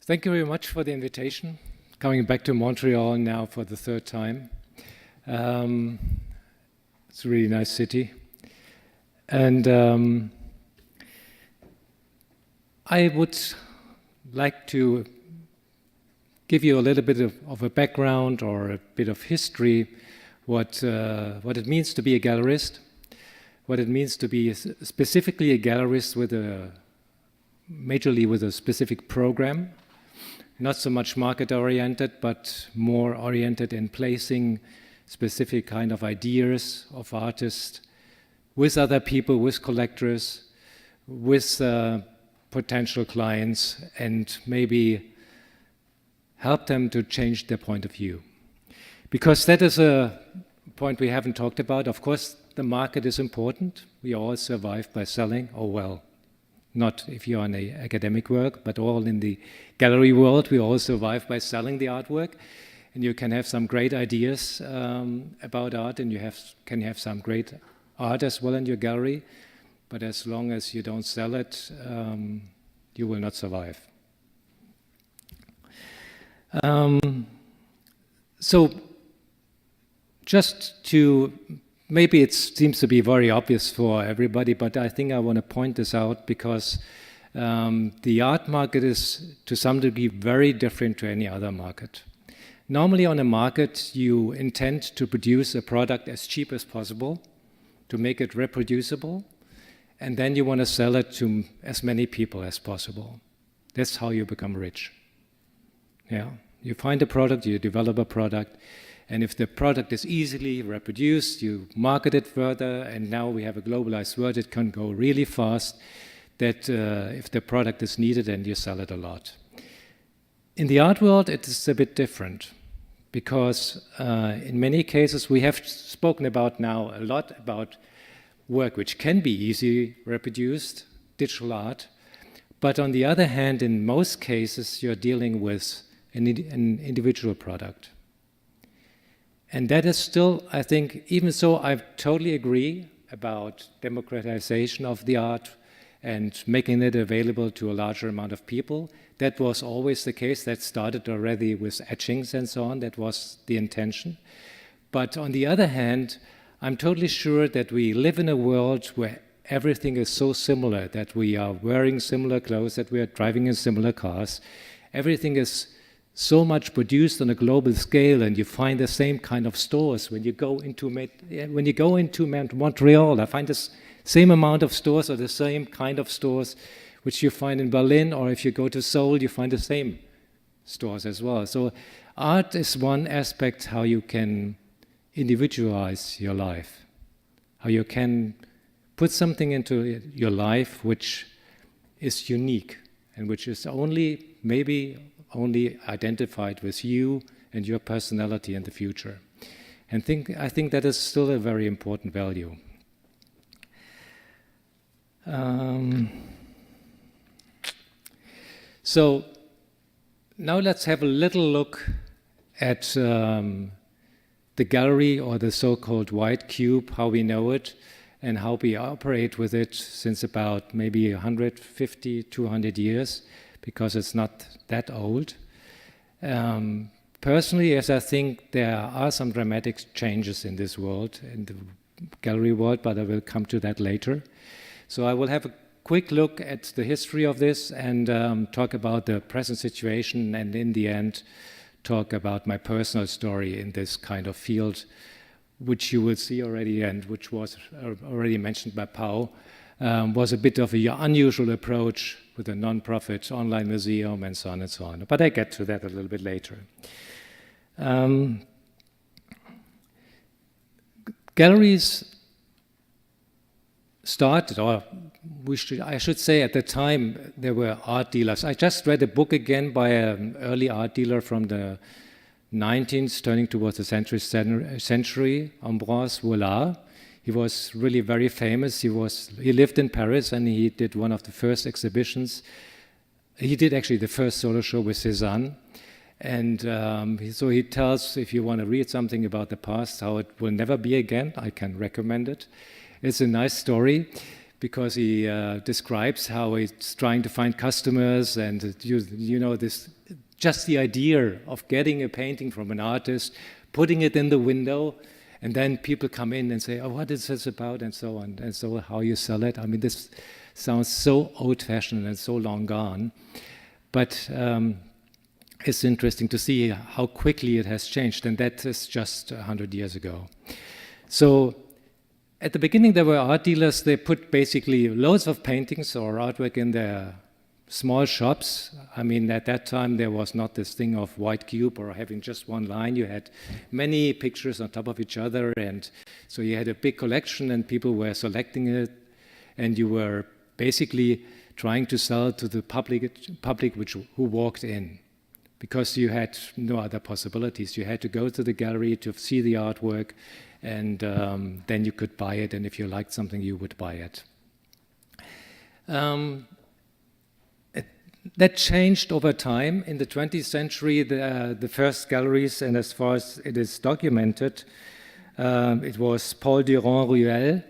Thank you very much for the invitation. Coming back to Montreal now for the third time. It's a really nice city. And I would like to give you a little bit of a background or a bit of history, what it means to be a gallerist, what it means to be specifically a gallerist with majorly with a specific program, not so much market-oriented, but more oriented in placing specific kind of ideas of artists with other people, with collectors, with potential clients, and maybe help them to change their point of view. Because that is a point we haven't talked about. Of course, the market is important. We all survive by selling, oh well. Not if you're in the academic work, but all in the gallery world, we all survive by selling the artwork. And you can have some great ideas about art, and you can have some great art as well in your gallery. But as long as you don't sell it, you will not survive. So just to maybe it seems to be very obvious for everybody, but I think I want to point this out because the art market is to some degree very different to any other market. Normally on a market, you intend to produce a product as cheap as possible, to make it reproducible, and then you want to sell it to as many people as possible. That's how you become rich. Yeah, you find a product, you develop a product, and if the product is easily reproduced, you market it further, and now we have a globalized world, it can go really fast, that if the product is needed, then you sell it a lot. In the art world, it is a bit different, because in many cases, we have spoken about now a lot about work which can be easily reproduced, digital art, but on the other hand, in most cases, you're dealing with an individual product. And that is still, I think, even so, I totally agree about democratization of the art and making it available to a larger amount of people. That was always the case. That started already with etchings and so on. That was the intention. But on the other hand, I'm totally sure that we live in a world where everything is so similar, that we are wearing similar clothes, that we are driving in similar cars. Everything is so much produced on a global scale, and you find the same kind of stores. When you go into Montreal, I find the same amount of stores or the same kind of stores which you find in Berlin, or if you go to Seoul, you find the same stores as well. So art is one aspect how you can individualize your life, how you can put something into your life which is unique and which is maybe only identified with you and your personality in the future. And I think that is still a very important value. So now let's have a little look at the gallery, or the so-called white cube, how we know it and how we operate with it since about maybe 150, 200 years, because it's not that old. Personally, as I think there are some dramatic changes in this world, in the gallery world, but I will come to that later. So I will have a quick look at the history of this and talk about the present situation, and in the end, talk about my personal story in this kind of field, which you will see already and which was already mentioned by Pau, was a bit of an unusual approach with a non-profit online museum and so on and so on. But I get to that a little bit later. Galleries started, or I should say at the time, there were art dealers. I just read a book again by an early art dealer from the 19th, turning towards the century, Ambroise Vollard. He was really very famous. He lived in Paris, and he did one of the first exhibitions. He did actually the first solo show with Cézanne. And so he tells, if you want to read something about the past, how it will never be again, I can recommend it. It's a nice story because he describes how he's trying to find customers, and you know, this, just the idea of getting a painting from an artist, putting it in the window, and then people come in and say, oh, what is this about, and so on, and so how you sell it. I mean, this sounds so old-fashioned and so long gone, but it's interesting to see how quickly it has changed, and that is just 100 years ago. So at the beginning, there were art dealers. They put basically loads of paintings or artwork in their small shops. I mean, at that time, there was not this thing of white cube or having just one line. You had many pictures on top of each other, and so you had a big collection, and people were selecting it, and you were basically trying to sell to the public who walked in, because you had no other possibilities. You had to go to the gallery to see the artwork, and then you could buy it, and if you liked something, you would buy it. That changed over time. In the 20th century, the first galleries, and as far as it is documented, it was Paul Durand-Ruel,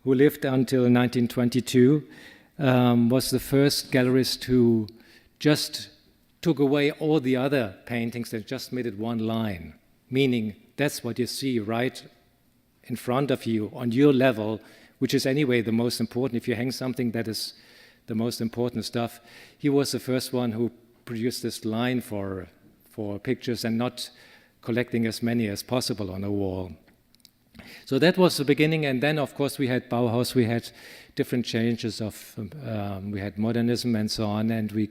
who lived until 1922, was the first gallerist who just took away all the other paintings and just made it one line, meaning that's what you see right in front of you on your level, which is anyway the most important. If you hang something, that is the most important stuff. He was the first one who produced this line for pictures and not collecting as many as possible on a wall. So that was the beginning, and then of course we had Bauhaus, we had different changes of, we had modernism and so on, and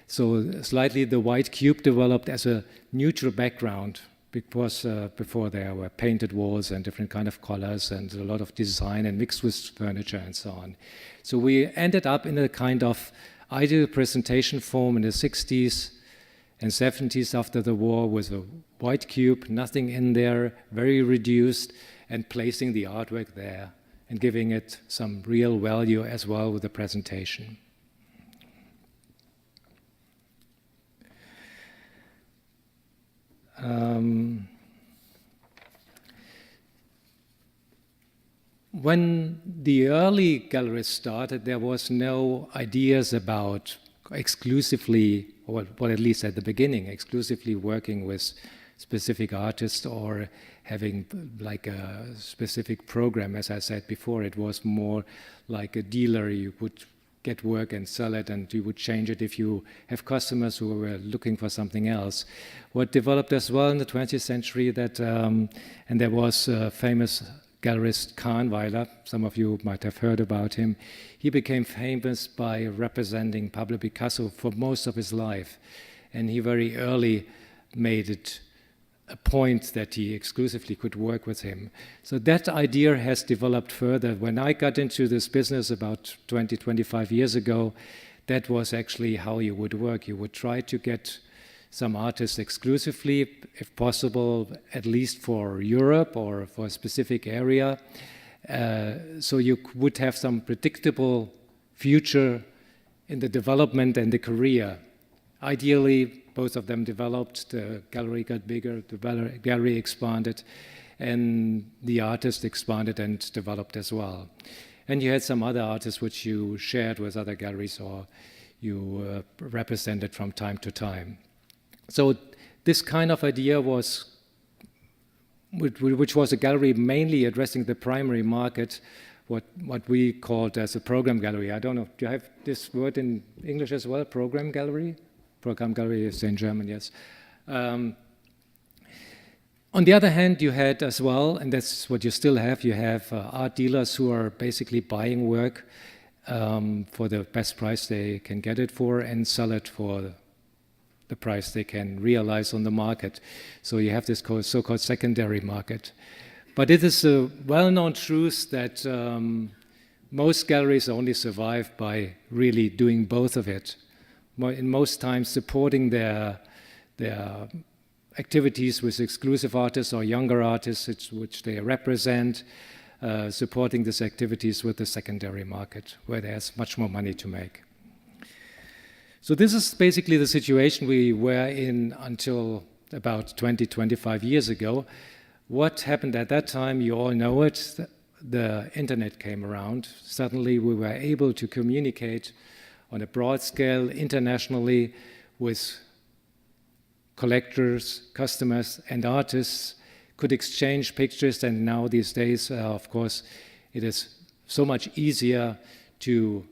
so slightly the white cube developed as a neutral background, because before there were painted walls and different kind of colors and a lot of design and mixed with furniture and so on. So we ended up in a kind of ideal presentation form in the 60s and 70s after the war, with a white cube, nothing in there, very reduced, and placing the artwork there and giving it some real value as well with the presentation. When the early galleries started, there was no ideas about exclusively, or well, at least at the beginning, exclusively working with specific artists or having like a specific program. As I said before, it was more like a dealer. You would get work and sell it, and you would change it if you have customers who were looking for something else. What developed as well in the 20th century, that and there was a famous gallerist Kahnweiler, some of you might have heard about him. He became famous by representing Pablo Picasso for most of his life, and he very early made it a point that he exclusively could work with him. So that idea has developed further. When I got into this business about 20, 25 years ago, that was actually how you would work. You would try to get some artists exclusively, if possible, at least for Europe or for a specific area. So you would have some predictable future in the development and the career. Ideally, both of them developed, the gallery got bigger, the gallery expanded, and the artist expanded and developed as well. And you had some other artists which you shared with other galleries or you represented from time to time. So this kind of idea was, which was a gallery mainly addressing the primary market, what we called as a program gallery. I don't know, do you have this word in English as well, program gallery? Program gallery is in German, yes. On the other hand, you had as well, and that's what you still have, you have art dealers who are basically buying work for the best price they can get it for and sell it for the price they can realize on the market. So you have this so-called secondary market. But it is a well-known truth that most galleries only survive by really doing both of it. In most times supporting their activities with exclusive artists or younger artists which they represent, supporting these activities with the secondary market, where there's much more money to make. So this is basically the situation we were in until about 20, 25 years ago. What happened at that time, you all know it, the internet came around. Suddenly we were able to communicate on a broad scale internationally with collectors, customers, and artists, could exchange pictures, and now these days, of course, it is so much easier to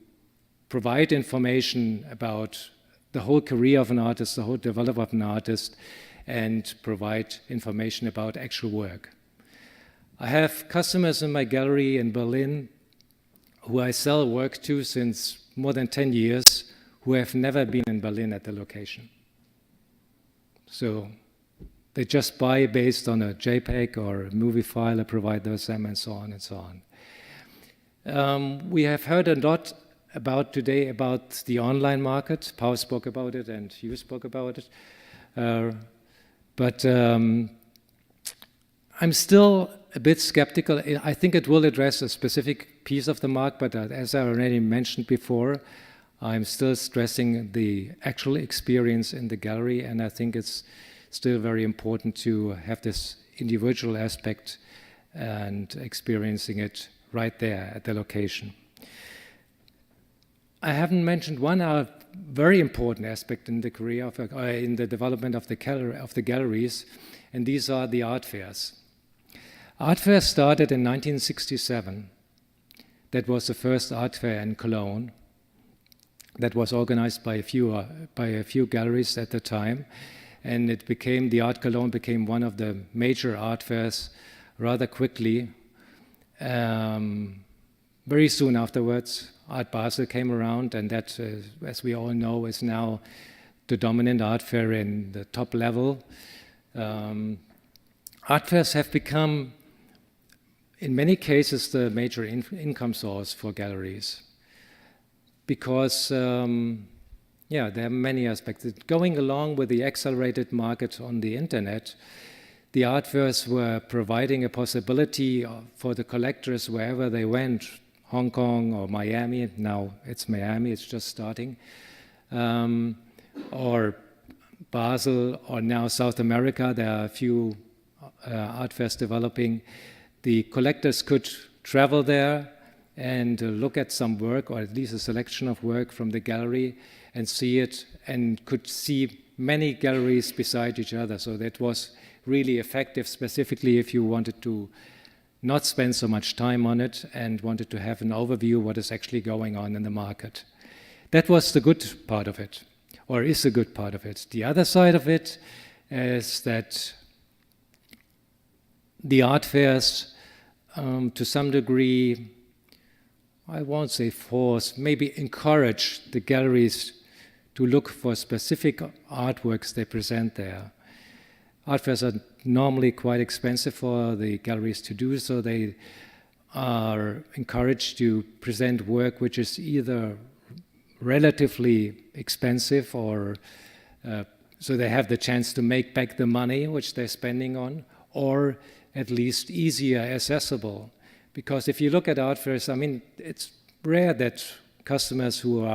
provide information about the whole career of an artist, the whole development of an artist, and provide information about actual work. I have customers in my gallery in Berlin who I sell work to since more than 10 years, who have never been in Berlin at the location. So they just buy based on a JPEG or a movie file, I provide those them, and so on and so on. We have heard a lot about today about the online market. Paul spoke about it and you spoke about it. But I'm still a bit skeptical. I think it will address a specific piece of the market, but as I already mentioned before, I'm still stressing the actual experience in the gallery, and I think it's still very important to have this individual aspect and experiencing it right there at the location. I haven't mentioned one very important aspect in the career of, in the development of the galleries, and these are the art fairs. Art fairs started in 1967. That was the first art fair in Cologne. That was organized by a few galleries at the time, and it became, the Art Cologne became one of the major art fairs rather quickly. Very soon afterwards, Art Basel came around, and that, as we all know, is now the dominant art fair in the top level. Art fairs have become, in many cases, the major income source for galleries, because there are many aspects. Going along with the accelerated market on the internet, the art fairs were providing a possibility for the collectors wherever they went, Hong Kong or Miami. Now it's Miami, it's just starting, or Basel, or now South America. There are a few art fairs developing. The collectors could travel there and look at some work, or at least a selection of work from the gallery, and see it, and could see many galleries beside each other. So that was really effective, specifically if you wanted to not spend so much time on it and wanted to have an overview of what is actually going on in the market. That was the good part of it, or is a good part of it. The other side of it is that the art fairs, to some degree, I won't say force, maybe encourage the galleries to look for specific artworks they present there. Art fairs are normally quite expensive for the galleries to do, so they are encouraged to present work which is either relatively expensive, or so they have the chance to make back the money which they're spending on, or at least easier accessible. Because if you look at art fairs, I mean, it's rare that customers who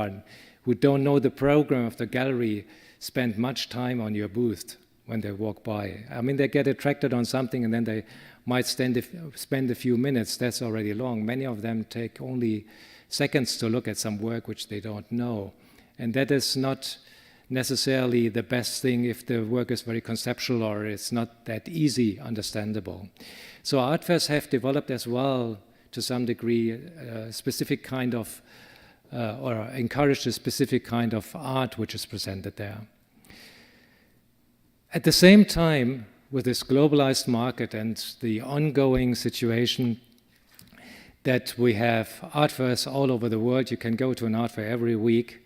don't know the program of the gallery spend much time on your booth when they walk by. I mean, they get attracted on something and then they might spend a few minutes. That's already long. Many of them take only seconds to look at some work which they don't know. And that is not necessarily the best thing if the work is very conceptual or it's not that easy understandable. So art fairs have developed as well, to some degree, a specific kind of, or encouraged a specific kind of art which is presented there. At the same time, with this globalized market and the ongoing situation that we have art fairs all over the world, you can go to an art fair every week,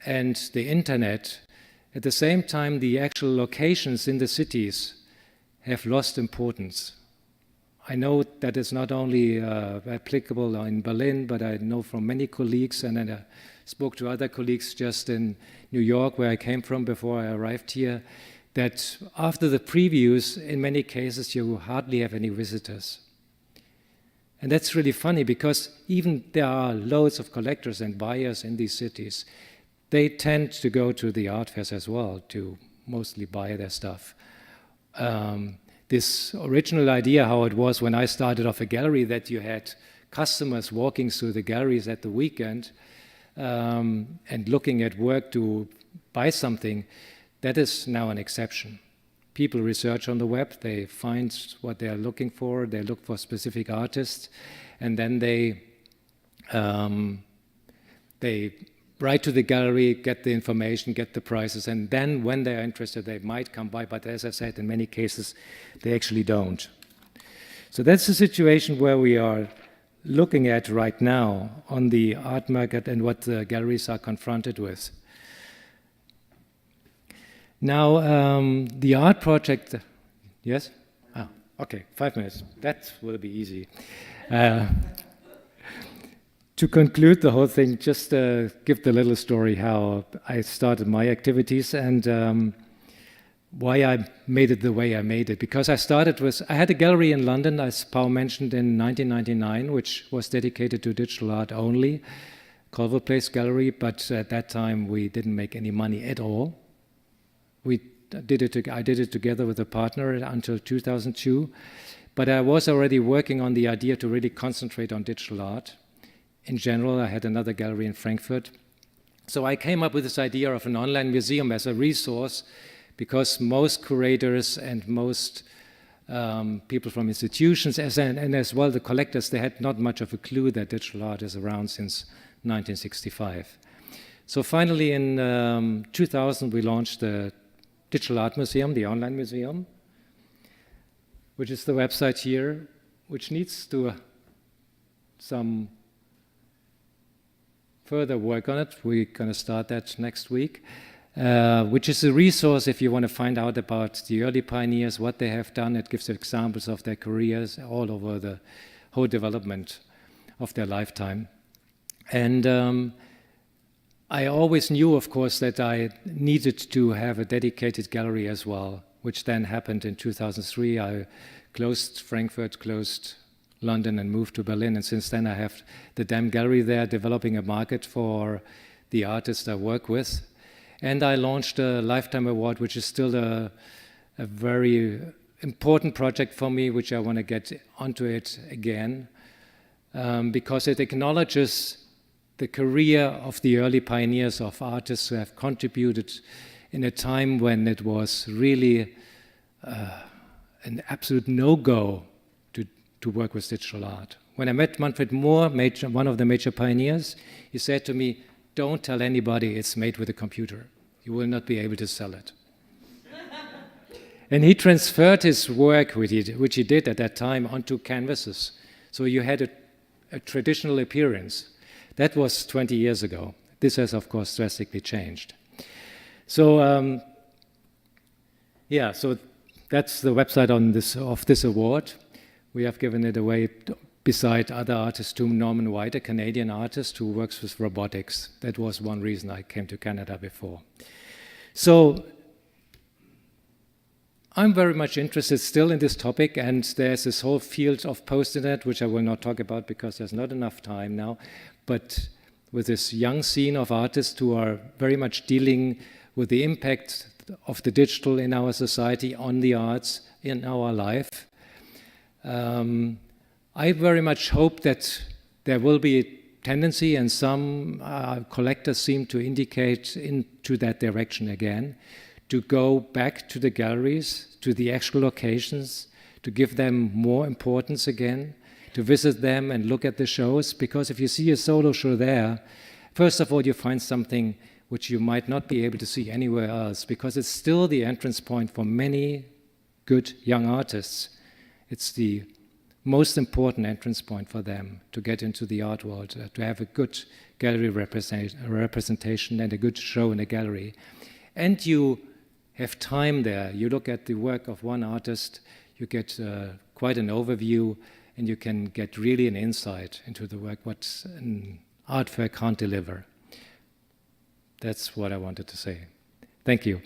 and the internet, at the same time, the actual locations in the cities have lost importance. I know that is not only applicable in Berlin, but I know from many colleagues, and I spoke to other colleagues just in New York, where I came from before I arrived here, that after the previews, in many cases, you hardly have any visitors. And that's really funny because even there are loads of collectors and buyers in these cities. They tend to go to the art fairs as well to mostly buy their stuff. This original idea, how it was when I started off a gallery, that you had customers walking through the galleries at the weekend and looking at work to buy something, that is now an exception. People research on the web, they find what they are looking for, they look for specific artists, and then they write to the gallery, get the information, get the prices, and then when they are interested, they might come by, but as I said, in many cases, they actually don't. So that's the situation where we are looking at right now on the art market and what the galleries are confronted with. Now, the art project, yes? Ah, okay, 5 minutes. That will be easy. To conclude the whole thing, just give the little story how I started my activities and why I made it the way I made it. Because I had a gallery in London, as Paul mentioned, in 1999, which was dedicated to digital art only, Culver Place Gallery, but at that time we didn't make any money at all. I did it together with a partner until 2002, but I was already working on the idea to really concentrate on digital art. In general, I had another gallery in Frankfurt. So I came up with this idea of an online museum as a resource because most curators and most people from institutions and as well the collectors, they had not much of a clue that digital art is around since 1965. So finally in 2000 we launched the Digital Art Museum, the online museum, which is the website here, which needs to some further work on it. We're going to start that next week, which is a resource if you want to find out about the early pioneers, what they have done. It gives examples of their careers all over the whole development of their lifetime. And I always knew, of course, that I needed to have a dedicated gallery as well, which then happened in 2003. I closed Frankfurt, closed London, and moved to Berlin. And since then, I have the DAM gallery there, developing a market for the artists I work with. And I launched a Lifetime Award, which is still a very important project for me, which I want to get onto it again, because it acknowledges the career of the early pioneers of artists who have contributed in a time when it was really an absolute no-go to work with digital art. When I met Manfred Mohr, one of the major pioneers, he said to me, "Don't tell anybody it's made with a computer. You will not be able to sell it." And he transferred his work, which he did at that time, onto canvases. So you had a traditional appearance. That was 20 years ago. This has, of course, drastically changed. So, so that's the website of this award. We have given it away beside other artists to Norman White, a Canadian artist who works with robotics. That was one reason I came to Canada before. So I'm very much interested still in this topic, and there's this whole field of post-internet, which I will not talk about because there's not enough time now, but with this young scene of artists who are very much dealing with the impact of the digital in our society, on the arts, in our life. I very much hope that there will be a tendency, and some collectors seem to indicate into that direction again, to go back to the galleries, to the actual locations, to give them more importance again, to visit them and look at the shows, because if you see a solo show there, first of all, you find something which you might not be able to see anywhere else, because it's still the entrance point for many good young artists. It's the most important entrance point for them to get into the art world, to have a good gallery representation and a good show in a gallery. And you have time there. You look at the work of one artist, you get quite an overview, and you can get really an insight into the work, what an art fair can't deliver. That's what I wanted to say. Thank you.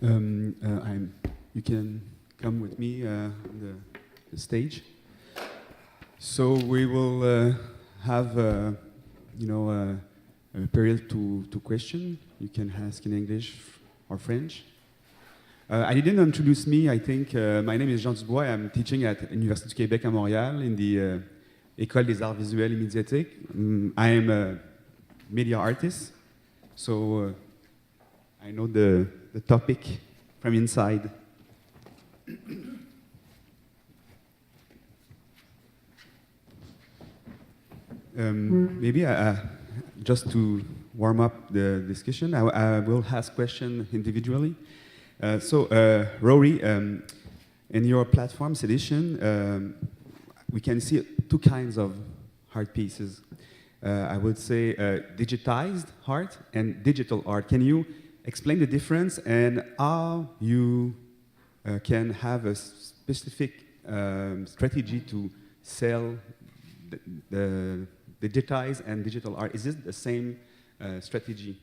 You can come with me on the stage. So we will have, you know, a period to question. You can ask in English or French. I didn't introduce me. I think my name is Jean Dubois. I'm teaching at Université du Québec à Montréal in the École des Arts Visuels et Médiatiques. I am a media artist, so I know the topic from inside. Maybe just to warm up the discussion, I will ask questions individually. Rory, in your platform's edition, we can see two kinds of art pieces. I would say digitized art and digital art. Can you explain the difference and how you can have a specific strategy to sell the digitized and digital art? Is it the same strategy?